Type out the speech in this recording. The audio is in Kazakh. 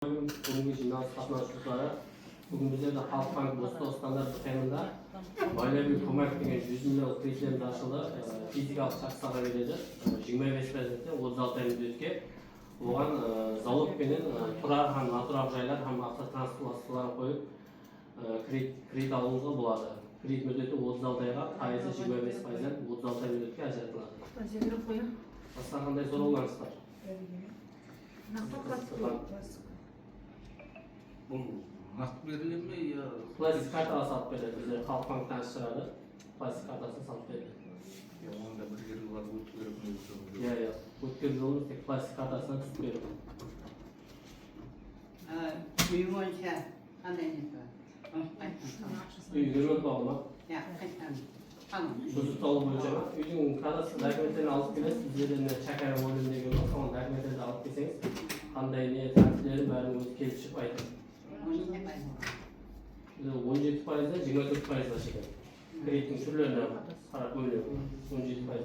Бүгінгі жиналыс қатынасушылары бүгін біздерде Халық банкі Бостау стандарты қаймында Байлаби көмек деген 100 миллион кредиттеріміз ашылды. Физикалық шахстарға береді. 25%, 36 бюджетке. Оған залог пенен тұрар һәм натурал жайлар һәм автотранспорт васиталарын қойып кредит алуыңызға болады. Кредит мөлшері 36 айға, пайызы 25%-ден 36 бюджетке ажыратылады. Басқа қандай сұрауларыңыз Бұл нақты беріле ме, я... Пластик картаға салып береді. Біздер Халық банктен шығарады. Пластик картасын салып береді. Онда бір жерге өтіп керек ме? Өткен жолымыз тек пластик картасынан түсіп береді. Үй бойынша қандай не бар? Үй ремонт бағы ма? Бұзып салу бойынша ма? Үйдің картасы документтерін алып келесіз. Біздерден шәкәрім ойын деген бар. Соған документтерді алып келсеңіз, қандай не тәртіптері бәрін өзі келіп шығып айтады. 17%-дан 24%-ға шейін. Кредиттің түрлеріне қарап бөлінеді. 17%.